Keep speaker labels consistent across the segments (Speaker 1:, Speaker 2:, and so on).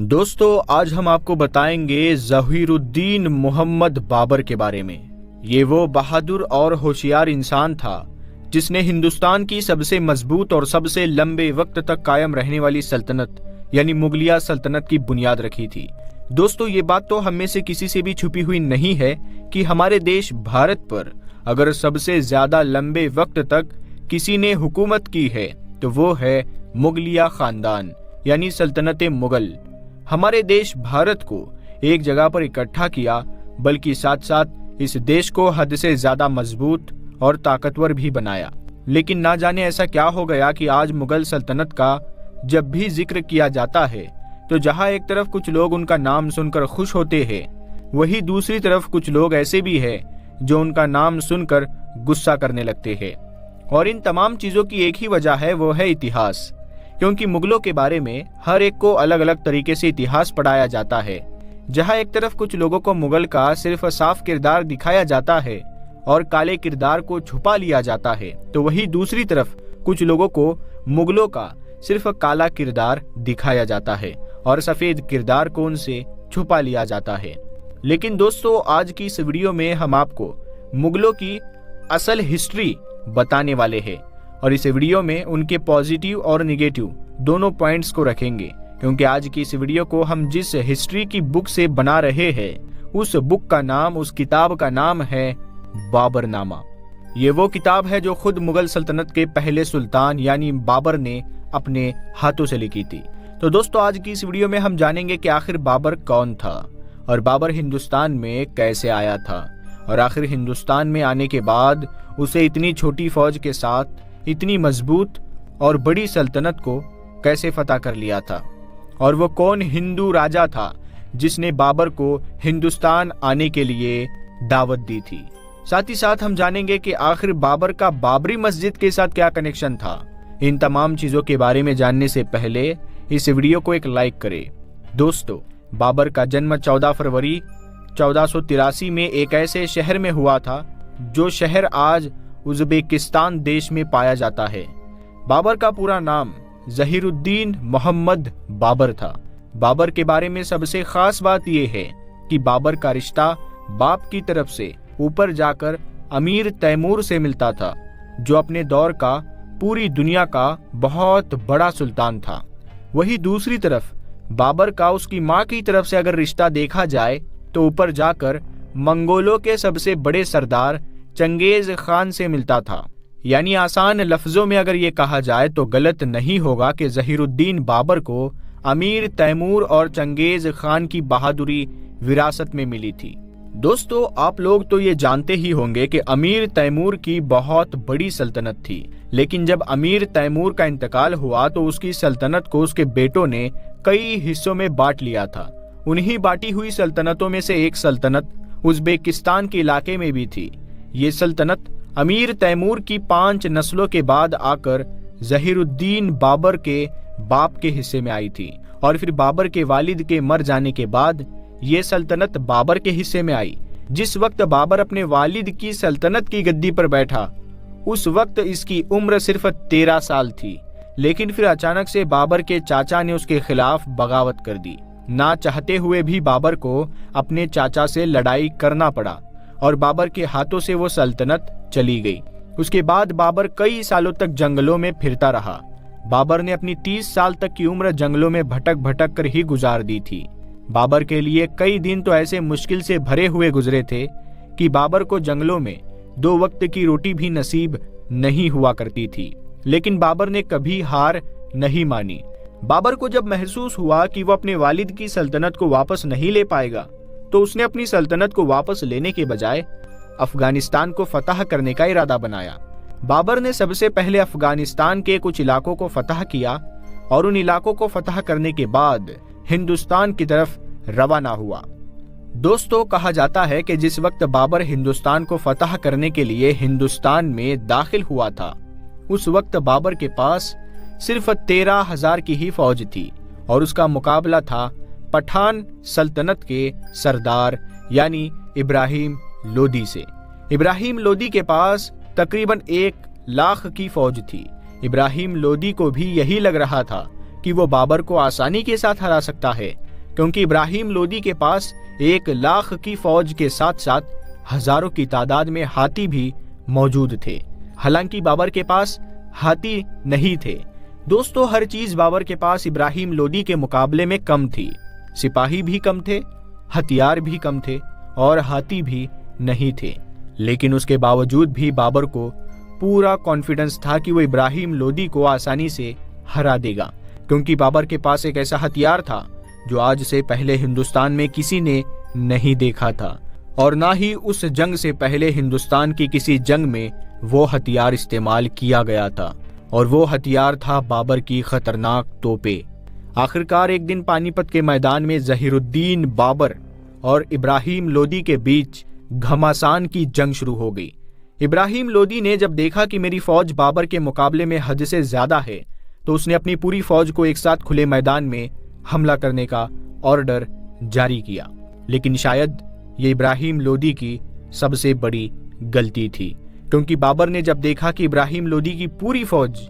Speaker 1: दोस्तों, आज हम आपको बताएंगे ज़हीरुद्दीन मोहम्मद बाबर के बारे में। ये वो बहादुर और होशियार इंसान था जिसने हिंदुस्तान की सबसे मजबूत और सबसे लंबे वक्त तक कायम रहने वाली सल्तनत यानी मुगलिया सल्तनत की बुनियाद रखी थी। दोस्तों, ये बात तो हम में से किसी से भी छुपी हुई नहीं है कि हमारे देश भारत पर अगर सबसे ज्यादा लंबे वक्त तक किसी ने हुकूमत की है तो वो है मुगलिया खानदान यानी सल्तनत मुगल। हमारे देश भारत को एक जगह पर इकट्ठा किया, बल्कि साथ साथ इस देश को हद से ज्यादा मजबूत और ताकतवर भी बनाया। लेकिन ना जाने ऐसा क्या हो गया कि आज मुगल सल्तनत का जब भी जिक्र किया जाता है तो जहां एक तरफ कुछ लोग उनका नाम सुनकर खुश होते हैं, वहीं दूसरी तरफ कुछ लोग ऐसे भी हैं जो उनका नाम सुनकर गुस्सा करने लगते हैं। और इन तमाम चीजों की एक ही वजह है, वो है इतिहास। क्योंकि मुगलों के बारे में हर एक को अलग अलग तरीके से इतिहास पढ़ाया जाता है। जहां एक तरफ कुछ लोगों को मुगल का सिर्फ साफ किरदार दिखाया जाता है और काले किरदार को छुपा लिया जाता है, तो वहीं दूसरी तरफ कुछ लोगों को मुगलों का सिर्फ काला किरदार दिखाया जाता है और सफेद किरदार को उनसे छुपा लिया जाता है। लेकिन दोस्तों, आज की इस वीडियो में हम आपको मुगलों की असल हिस्ट्री बताने वाले हैं और इस वीडियो में उनके पॉजिटिव और निगेटिव दोनों पॉइंट्स को रखेंगे। क्योंकि आज की इस वीडियो को हम जिस हिस्ट्री की बुक से बना रहे हैं, उस बुक का नाम, उस किताब का नाम है बाबरनामा। ये वो किताब है जो खुद मुगल सल्तनत के पहले सुल्तान यानी बाबर ने अपने हाथों से लिखी थी। तो दोस्तों, आज की इस वीडियो में हम जानेंगे कि आखिर बाबर कौन था और बाबर हिंदुस्तान में कैसे आया था और आखिर हिंदुस्तान में आने के बाद उसे इतनी छोटी फौज के साथ इतनी मजबूत और बड़ी सल्तनत को कैसे फतह कर लिया था, और वो कौन हिंदू राजा था जिसने बाबर को हिंदुस्तान आने के लिए दावत दी थी। साथ ही साथ हम जानेंगे कि आखिर बाबर का बाबरी मस्जिद के साथ क्या कनेक्शन था। इन तमाम चीजों के बारे में जानने से पहले इस वीडियो को एक लाइक करें। दोस्तों, बाबर का जन्म 14 फरवरी 1483 में एक ऐसे शहर में हुआ था जो शहर आज उज़्बेकिस्तान देश में पाया जाता है। बाबर का पूरा नाम ज़हीरुद्दीन मोहम्मद बाबर था। बाबर के बारे में सबसे खास बात यह है कि बाबर का रिश्ता बाप की तरफ से ऊपर जाकर अमीर तैमूर से मिलता था, जो अपने दौर का पूरी दुनिया का बहुत बड़ा सुल्तान था। वहीं दूसरी तरफ बाबर का उसकी माँ की तरफ से अगर रिश्ता देखा जाए तो ऊपर जाकर मंगोलों के सबसे बड़े सरदार चंगेज खान से मिलता था। यानी आसान लफ्जों में अगर ये कहा जाए तो गलत नहीं होगा कि ज़हीरुद्दीन बाबर को अमीर तैमूर और चंगेज खान की बहादुरी विरासत में मिली थी। दोस्तों, आप लोग तो ये जानते ही होंगे कि अमीर तैमूर की बहुत बड़ी सल्तनत थी, लेकिन जब अमीर तैमूर का इंतकाल हुआ तो उसकी सल्तनत को उसके बेटों ने कई हिस्सों में बांट लिया था। उन्हीं बांटी हुई सल्तनतों में से एक सल्तनत उज़्बेकिस्तान के इलाके में भी थी। ये सल्तनत अमीर तैमूर की 5 नस्लों के बाद आकर ज़हीरुद्दीन बाबर के बाप के हिस्से में आई थी और फिर बाबर के वालिद के मर जाने के बाद ये सल्तनत बाबर के हिस्से में आई। जिस वक्त बाबर अपने वालिद की सल्तनत की गद्दी पर बैठा, उस वक्त इसकी उम्र सिर्फ 13 साल थी। लेकिन फिर अचानक से बाबर के चाचा ने उसके खिलाफ बगावत कर दी। ना चाहते हुए भी बाबर को अपने चाचा से लड़ाई करना पड़ा और बाबर के हाथों से वो सल्तनत चली गई। उसके बाद बाबर कई सालों तक जंगलों में फिरता रहा। बाबर ने अपनी 30 साल तक की उम्र जंगलों में भटक भटक कर ही गुजार दी थी। बाबर के लिए कई दिन तो ऐसे मुश्किल से भरे हुए गुजरे थे कि बाबर को जंगलों में 2 वक्त की रोटी भी नसीब नहीं हुआ करती थी। लेकिन बाबर ने कभी हार नहीं मानी। बाबर को जब महसूस हुआ कि वो अपने वालिद की सल्तनत को वापस नहीं ले पाएगा, तो उसने अपनी सल्तनत को वापस लेने के बजाय अफगानिस्तान को फतह करने का इरादा बनाया। बाबर ने सबसे पहले अफगानिस्तान के कुछ इलाकों को फतह किया और उन इलाकों को फतह करने के बाद हिंदुस्तान की तरफ रवाना हुआ। दोस्तों, कहा जाता है कि जिस वक्त बाबर हिंदुस्तान को फतह करने के लिए हिंदुस्तान में दाखिल हुआ था, उस वक्त बाबर के पास सिर्फ 13,000 की ही फौज थी और उसका मुकाबला था पठान सल्तनत के सरदार यानी इब्राहिम लोदी से। इब्राहिम लोदी के पास तकरीबन 1 लाख की फौज थी। इब्राहिम लोदी को भी यही लग रहा था कि वो बाबर को आसानी के साथ हरा सकता है, क्योंकि इब्राहिम लोदी के पास 1 लाख की फौज के साथ साथ हजारों की तादाद में हाथी भी मौजूद थे। हालांकि बाबर के पास हाथी नहीं थे। दोस्तों, हर चीज बाबर के पास इब्राहिम लोदी के मुकाबले में कम थी। सिपाही भी कम थे, हथियार भी कम थे और हाथी भी नहीं थे। लेकिन उसके बावजूद भी बाबर को पूरा कॉन्फिडेंस था कि वो इब्राहिम लोदी को आसानी से हरा देगा, क्योंकि बाबर के पास एक ऐसा हथियार था जो आज से पहले हिंदुस्तान में किसी ने नहीं देखा था, और ना ही उस जंग से पहले हिंदुस्तान की किसी जंग में वो हथियार इस्तेमाल किया गया था। और वो हथियार था बाबर की खतरनाक तोपें। आखिरकार एक दिन पानीपत के मैदान में जहीरुद्दीन बाबर और इब्राहिम लोदी के बीच घमासान की जंग शुरू हो गई। इब्राहिम लोदी ने जब देखा कि मेरी फौज बाबर के मुकाबले में हद से ज्यादा है, तो उसने अपनी पूरी फौज को एक साथ खुले मैदान में हमला करने का ऑर्डर जारी किया। लेकिन शायद ये इब्राहिम लोदी की सबसे बड़ी गलती थी, क्योंकि बाबर ने जब देखा कि इब्राहिम लोदी की पूरी फौज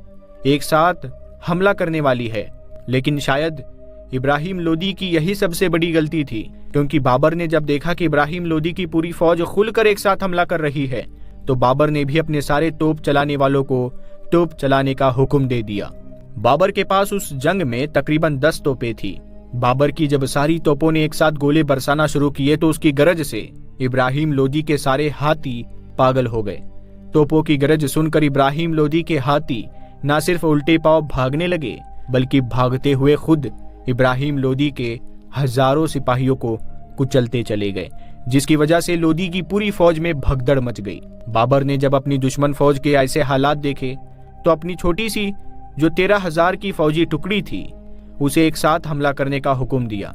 Speaker 1: एक साथ हमला करने वाली है, लेकिन शायद इब्राहिम लोदी की यही सबसे बड़ी गलती थी, क्योंकि बाबर ने जब देखा कि इब्राहिम लोदी की पूरी फौज खुलकर एक साथ हमला कर रही है, तो बाबर ने भी अपने सारे तोप चलाने वालों को तोप चलाने का हुक्म दे दिया। बाबर के पास उस जंग में तकरीबन 10 तोपें थी। बाबर की जब सारी तोपों ने एक साथ गोले बरसाना शुरू किए, तो उसकी गरज से इब्राहिम लोदी के सारे हाथी पागल हो गए। तोपों की गरज सुनकर इब्राहिम लोदी के हाथी न सिर्फ उल्टे पांव भागने लगे, बल्कि भागते हुए खुद इब्राहिम लोदी के हजारों सिपाहियों को कुचलते चले गए, जिसकी वजह से लोदी की पूरी फौज में भगदड़ मच गई। बाबर ने जब अपनी दुश्मन फौज के ऐसे हालात देखे, तो अपनी छोटी सी जो 13,000 की फौजी टुकड़ी थी, उसे एक साथ हमला करने का हुक्म दिया।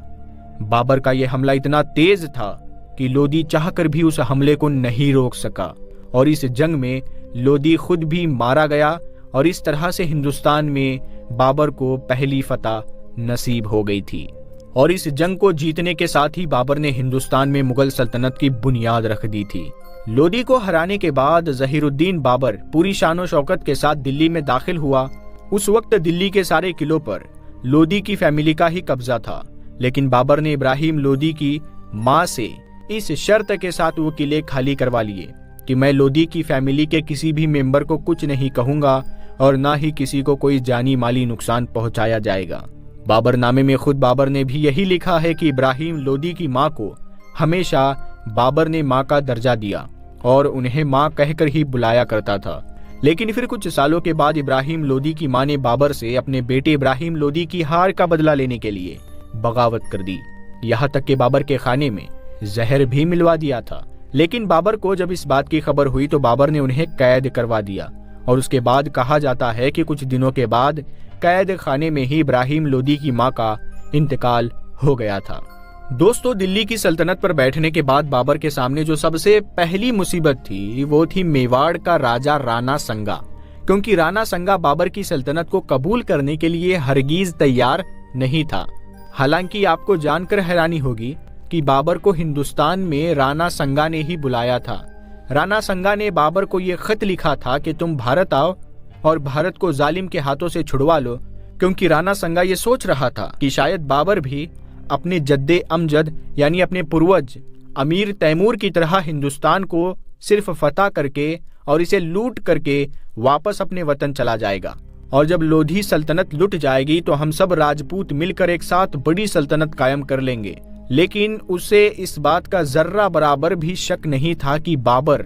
Speaker 1: बाबर का यह हमला इतना तेज था कि लोदी चाहकर भी उस हमले को नहीं रोक सका, और इस जंग में लोदी खुद भी मारा गया, और इस तरह से हिंदुस्तान में बाबर को पहली फतह नसीब हो गई थी। और इस जंग को जीतने के साथ ही बाबर ने हिंदुस्तान में मुगल सल्तनत की बुनियाद रख दी थी। लोदी को हराने के बाद जहीरुद्दीन बाबर पूरी शानो शौकत के साथ दिल्ली में दाखिल हुआ। उस वक्त दिल्ली के सारे किलों पर लोदी की फैमिली का ही कब्जा था, लेकिन बाबर ने इब्राहिम लोदी की मां से इस शर्त के साथ वो किले खाली करवा लिए कि मैं लोदी की फैमिली के किसी भी मेंबर को कुछ नहीं कहूंगा और ना ही किसी को कोई जानी माली नुकसान पहुंचाया जाएगा। बाबरनामे में खुद बाबर ने भी यही लिखा है कि इब्राहिम लोदी की मां को हमेशा बाबर ने मां का दर्जा दिया और उन्हें मां कहकर ही बुलाया करता था। लेकिन फिर कुछ सालों के बाद इब्राहिम लोदी की मां ने बाबर से अपने बेटे इब्राहिम लोदी की हार का बदला लेने के लिए बगावत कर दी। यहाँ तक कि बाबर के खाने में जहर भी मिलवा दिया था। लेकिन बाबर को जब इस बात की खबर हुई तो बाबर ने उन्हें कैद करवा दिया, और उसके बाद कहा जाता है कि कुछ दिनों के बाद कैद खाने में ही इब्राहिम लोदी की मां का इंतकाल हो गया था। दोस्तों, दिल्ली की सल्तनत पर बैठने के बाद बाबर के सामने जो सबसे पहली मुसीबत थी वो थी मेवाड़ का राजा राणा संगा, क्योंकि राणा संगा बाबर की सल्तनत को कबूल करने के लिए हरगिज तैयार नहीं था। हालांकि आपको जानकर हैरानी होगी कि बाबर को हिंदुस्तान में राणा संगा ने ही बुलाया था। राणा संगा ने बाबर को यह खत लिखा था कि तुम भारत आओ और भारत को जालिम के हाथों से छुड़वा लो, क्योंकि राणा संगा ये सोच रहा था कि शायद बाबर भी अपने जद्दे अमजद यानी अपने पूर्वज अमीर तैमूर की तरह हिंदुस्तान को सिर्फ फतह करके और इसे लूट करके वापस अपने वतन चला जाएगा, और जब लोधी सल्तनत लुट जाएगी तो हम सब राजपूत मिलकर एक साथ बड़ी सल्तनत कायम कर लेंगे। लेकिन उसे इस बात का जर्रा बराबर भी शक नहीं था कि बाबर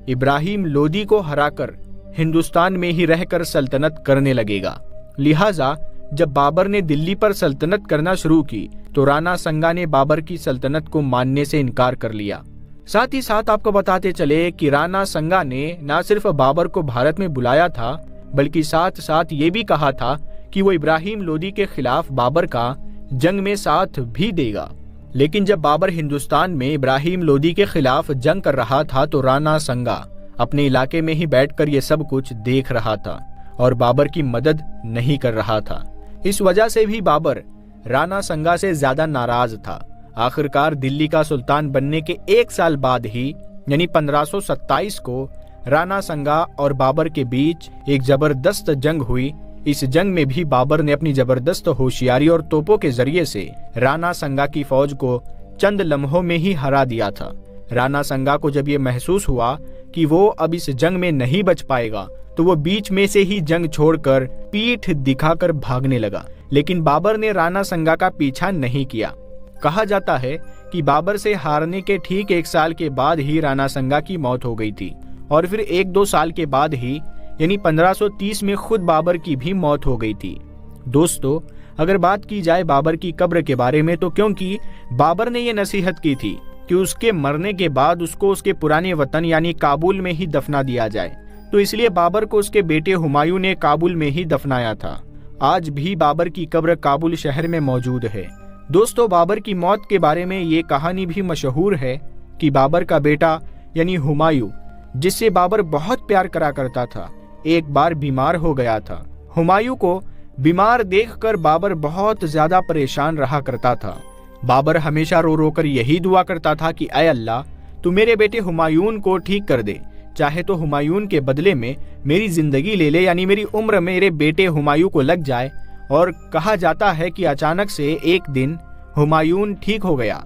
Speaker 1: इब्राहिम लोदी को हराकर हिंदुस्तान में ही रहकर सल्तनत करने लगेगा। लिहाजा जब बाबर ने दिल्ली पर सल्तनत करना शुरू की तो राणा संगा ने बाबर की सल्तनत को मानने से इनकार कर लिया। साथ ही साथ आपको बताते चले कि राणा संगा ने न सिर्फ बाबर को भारत में बुलाया था, बल्कि साथ साथ ये भी कहा था कि वो इब्राहिम लोदी के खिलाफ बाबर का जंग में साथ भी देगा। लेकिन जब बाबर हिंदुस्तान में इब्राहिम लोदी के खिलाफ जंग कर रहा था तो राणा संगा अपने इलाके में ही बैठकर ये सब कुछ देख रहा था और बाबर की मदद नहीं कर रहा था। इस वजह से भी बाबर राणा संगा से ज्यादा नाराज था। आखिरकार दिल्ली का सुल्तान बनने के 1 साल बाद ही यानी 1527 को राणा संगा और बाबर के बीच एक जबरदस्त जंग हुई। इस जंग में भी बाबर ने अपनी जबरदस्त होशियारी और तोपों के जरिए से राणा संगा की फौज को चंद लम्हों में ही हरा दिया था। राणा संगा को जब ये महसूस हुआ कि वो अब इस जंग में नहीं बच पाएगा, तो वो बीच में से ही जंग छोड़कर पीठ दिखाकर भागने लगा। लेकिन बाबर ने राणा संगा का पीछा नहीं किया। कहा जाता है कि बाबर से हारने के ठीक 1 साल के बाद ही राणा संगा की मौत हो गई थी और फिर 1-2 साल के बाद ही यानी 1530 में खुद बाबर की भी मौत हो गई थी। दोस्तों, अगर बात की जाए बाबर की कब्र के बारे में, तो क्योंकि बाबर ने ये नसीहत की थी कि उसके मरने के बाद उसको उसके पुराने वतन यानी काबुल में ही दफना दिया जाए, तो इसलिए बाबर को उसके बेटे हुमायूं ने काबुल में ही दफनाया था। आज भी बाबर की कब्र काबुल शहर में मौजूद है। दोस्तों, बाबर की मौत के बारे में ये कहानी भी मशहूर है कि बाबर का बेटा यानी हुमायूं, जिससे बाबर बहुत प्यार करा करता था, एक बार बीमार हो गया था। हुमायूं को बीमार देखकर बाबर बहुत ज्यादा परेशान रहा करता था। बाबर हमेशा रो रो कर यही दुआ करता था कि ऐ अल्लाह, तू मेरे बेटे हुमायूं को ठीक कर दे, चाहे तो हुमायूं के बदले में मेरी जिंदगी ले ले, यानी मेरी उम्र मेरे बेटे हुमायूं को लग जाए। और कहा जाता है कि अचानक से एक दिन हुमायूं ठीक हो गया।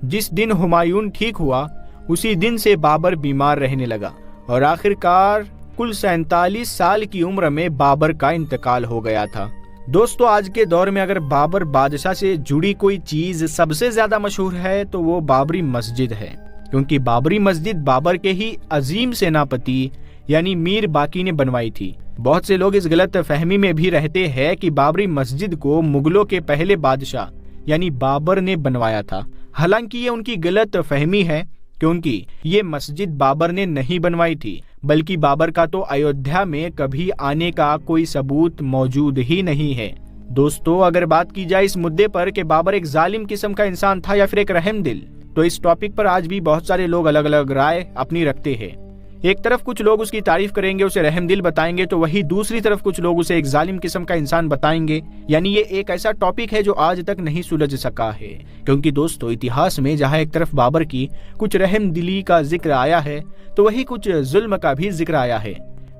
Speaker 1: जिस दिन हुमायूं ठीक हुआ, उसी दिन से बाबर बीमार रहने लगा और आखिरकार कुल 47 साल की उम्र में बाबर का इंतकाल हो गया था। दोस्तों, आज के दौर में अगर बाबर बादशाह से जुड़ी कोई चीज सबसे ज्यादा मशहूर है तो वो बाबरी मस्जिद है, क्योंकि बाबरी मस्जिद बाबर के ही अजीम सेनापति यानी मीर बाकी ने बनवाई थी। बहुत से लोग इस गलत फहमी में भी रहते हैं कि बाबरी मस्जिद को मुगलों के पहले बादशाह यानी बाबर ने बनवाया था। हालांकि ये उनकी गलत फहमी है, क्योंकि ये मस्जिद बाबर ने नहीं बनवाई थी, बल्कि बाबर का तो अयोध्या में कभी आने का कोई सबूत मौजूद ही नहीं है। दोस्तों, अगर बात की जाए इस मुद्दे पर कि बाबर एक जालिम किस्म का इंसान था या फिर एक रहमदिल, तो इस टॉपिक पर आज भी बहुत सारे लोग अलग अलग राय अपनी रखते हैं। एक तरफ कुछ लोग उसकी तारीफ करेंगे, उसे रहमदिल बताएंगे, तो वही दूसरी तरफ कुछ लोग उसे एक जालिम किस्म का इंसान बताएंगे। यानी ये एक ऐसा टॉपिक है जो आज तक नहीं सुलझ सका है, क्योंकि दोस्तों इतिहास में जहाँ एक तरफ बाबर की कुछ रहमदिली का जिक्र आया है, तो वही कुछ जुल्म का भी जिक्र आया है।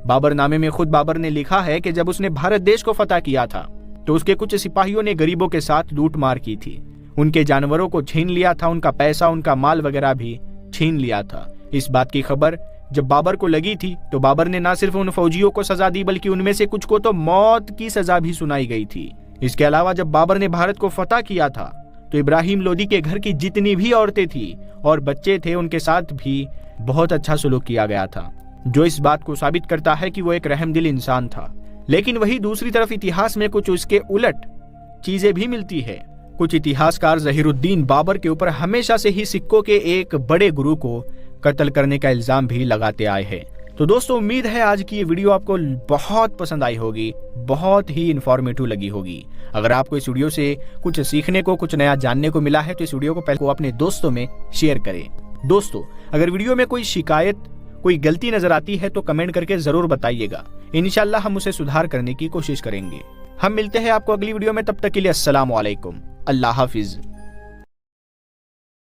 Speaker 1: बाबर नामे में खुद बाबर ने लिखा है कि जब उसने भारत देश को फतह किया था, तो उसके कुछ सिपाहियों ने गरीबों के साथ लूट मार की थी, उनके जानवरों को छीन लिया था, उनका पैसा, उनका माल वगैरह भी छीन लिया था। इस बात की खबर जब बाबर को लगी थी, तो बाबर ने न सिर्फ उन फौजियों को सजा दी, बल्कि उनमें से कुछ को तो मौत की सजा भी सुनाई गई थी। इसके अलावा जब बाबर ने भारत को फतह किया था, तो इब्राहिम लोदी के घर की जितनी भी औरतें थी और बच्चे थे, उनके साथ भी बहुत अच्छा सलूक किया गया था, जो इस बात को साबित करता है कि वो एक रहमदिल इंसान था। लेकिन वही दूसरी तरफ इतिहास में कुछ उसके उलट चीजें भी मिलती है। कुछ इतिहासकार ज़हीरुद्दीन बाबर के ऊपर हमेशा से ही सिक्कों के एक बड़े गुरु को कत्ल करने का इल्जाम भी लगाते आए हैं। तो दोस्तों, उम्मीद है आज की ये वीडियो आपको बहुत पसंद आई होगी, बहुत ही इंफॉर्मेटिव लगी होगी। अगर आपको इस वीडियो से कुछ सीखने को, कुछ नया जानने को मिला है, तो इस वीडियो को पहले अपने दोस्तों में शेयर करें। दोस्तों, अगर वीडियो में कोई शिकायत, कोई गलती नजर आती है तो कमेंट करके जरूर बताइएगा। इंशाल्लाह हम उसे सुधार करने की कोशिश करेंगे। हम मिलते हैं आपको अगली वीडियो में, तब तक के लिए अस्सलाम वालेकुम, अल्लाह हाफिज।